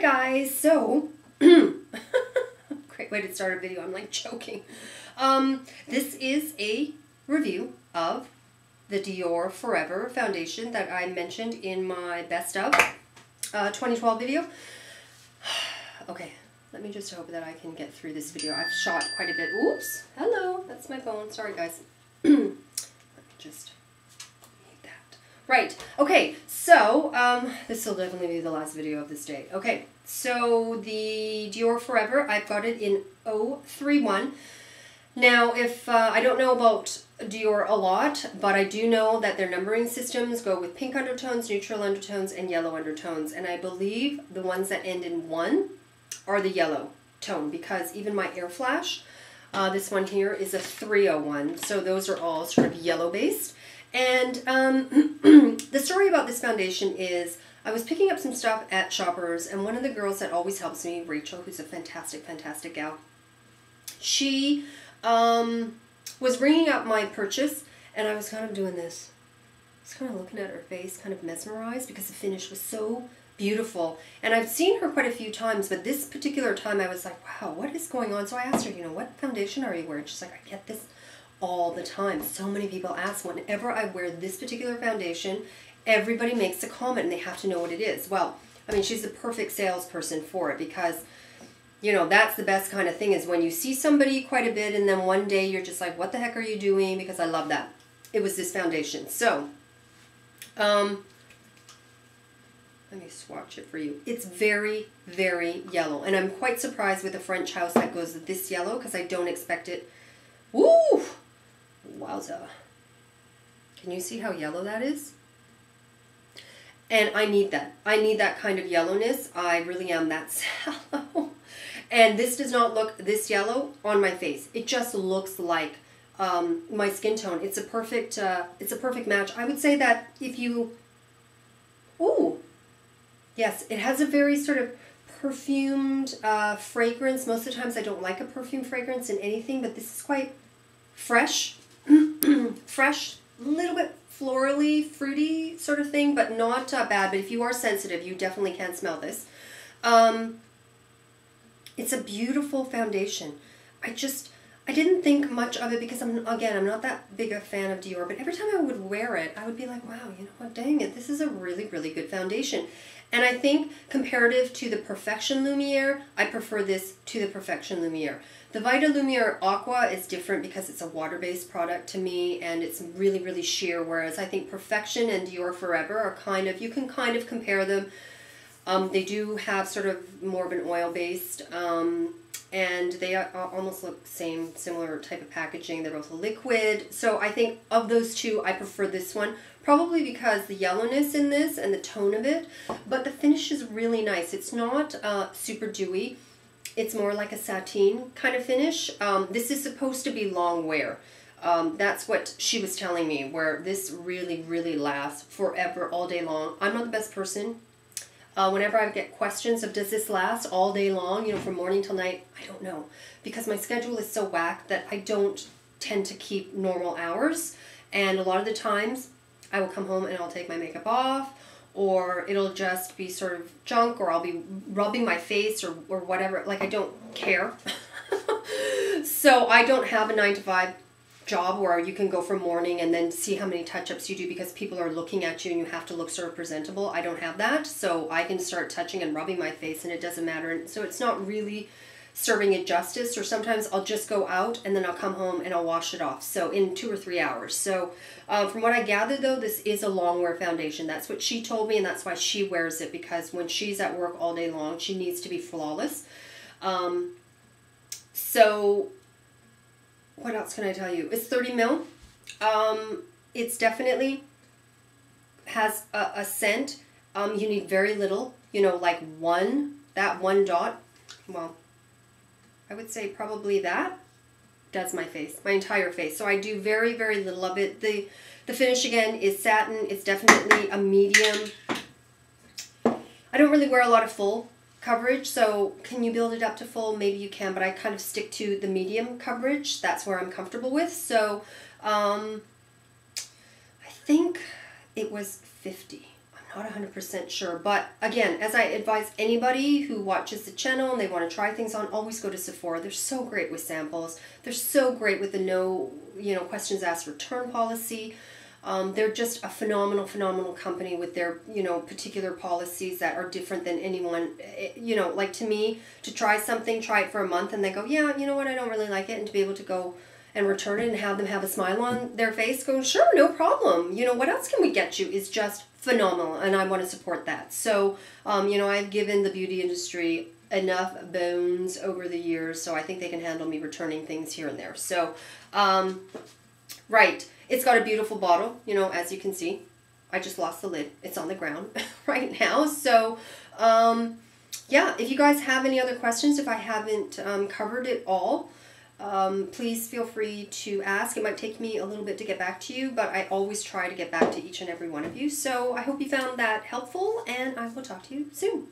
guys, so great way to start a video. I'm like choking. This is a review of the Dior Forever foundation that I mentioned in my best of 2012 video. Okay, let me just hope that I can get through this video. I've shot quite a bit. Oops, hello, that's my phone. Sorry guys. Let me just need that. Right, okay, so this will definitely be the last video of this day. Okay, so the Dior Forever, I've got it in 031. Now, if I don't know about Dior a lot, but I do know that their numbering systems go with pink undertones, neutral undertones, and yellow undertones. And I believe the ones that end in 1 are the yellow tone, because even my Air Flash, this one here is a 301. So those are all sort of yellow based. And the story about this foundation is I was picking up some stuff at Shoppers, and one of the girls that always helps me, Rachel, who's a fantastic, fantastic gal, she was ringing up my purchase, and I was kind of doing this. I was kind of looking at her face, kind of mesmerized, because the finish was so beautiful. And I've seen her quite a few times, but this particular time I was like, wow, what is going on? So I asked her, you know, what foundation are you wearing? She's like, I get this all the time. So many people ask, whenever I wear this particular foundation, everybody makes a comment and they have to know what it is. Well, I mean, she's the perfect salesperson for it, because you know, that's the best kind of thing, is when you see somebody quite a bit and then one day you're just like, what the heck are you doing? Because I love that. It was this foundation. So, let me swatch it for you. It's very, very yellow. And I'm quite surprised with a French house that goes this yellow, because I don't expect it. Woo! Wowza. Can you see how yellow that is? And I need that. I need that kind of yellowness. I really am that sallow. And this does not look this yellow on my face. It just looks like my skin tone. It's a perfect match. I would say that if you, ooh, yes, it has a very sort of perfumed fragrance. Most of the times I don't like a perfume fragrance in anything, but this is quite fresh, fresh, a little bit florally, fruity sort of thing, but not bad. But if you are sensitive, you definitely can smell this. It's a beautiful foundation. I didn't think much of it because I'm not that big a fan of Dior, but every time I would wear it, I would be like, wow, you know what, dang it, this is a really, really good foundation. And I think comparative to the Perfection Lumiere, I prefer this to the Perfection Lumiere. The Vita Lumiere Aqua is different because it's a water-based product to me, and it's really, really sheer, whereas I think Perfection and Dior Forever are kind of, you can kind of compare them. They do have sort of more of an oil-based, and they almost look similar type of packaging. They're both liquid. So I think of those two, I prefer this one, probably because the yellowness in this and the tone of it, but the finish is really nice. It's not super dewy. It's more like a sateen kind of finish. This is supposed to be long wear. That's what she was telling me, where this really, really lasts forever, all day long. I'm not the best person. Whenever I get questions of does this last all day long, you know, from morning till night, I don't know. Because my schedule is so whacked that I don't tend to keep normal hours. And a lot of the times I will come home and I'll take my makeup off, or it'll just be sort of junk, or I'll be rubbing my face or whatever. Like, I don't care. So I don't have a 9-to-5 job where you can go from morning and then see how many touch-ups you do because people are looking at you and you have to look sort of presentable. I don't have that, so I can start touching and rubbing my face and it doesn't matter. So it's not really serving it justice, or sometimes I'll just go out and then I'll come home and I'll wash it off, so in 2 or 3 hours. So from what I gathered though, this is a long wear foundation. That's what she told me, and that's why she wears it, because when she's at work all day long, she needs to be flawless. So what else can I tell you? It's 30 mil. It's definitely has a scent. You need very little, you know, like that one dot. Well, I would say probably that does my face, my entire face. So I do very, very little of it. The finish again is satin. It's definitely a medium. I don't really wear a lot of full coverage, so can you build it up to full? Maybe you can, but I kind of stick to the medium coverage. That's where I'm comfortable with. So I think it was 50. I'm Not 100% sure, but again, as I advise anybody who watches the channel and they want to try things on, always go to Sephora. They're so great with samples. They're so great with the no, questions asked return policy. They're just a phenomenal, phenomenal company with their, particular policies that are different than anyone, like to me, to try something, try it for a month and they go, yeah, you know what, I don't really like it. And to be able to go and return it and have them have a smile on their face, go, sure, no problem. What else can we get you is just phenomenal, and I want to support that. So, I've given the beauty industry enough bones over the years, so I think they can handle me returning things here and there. So, right, it's got a beautiful bottle, as you can see. I just lost the lid. It's on the ground right now. So, yeah, if you guys have any other questions, if I haven't covered it all, please feel free to ask. It might take me a little bit to get back to you, but I always try to get back to each and every one of you. So I hope you found that helpful, and I will talk to you soon.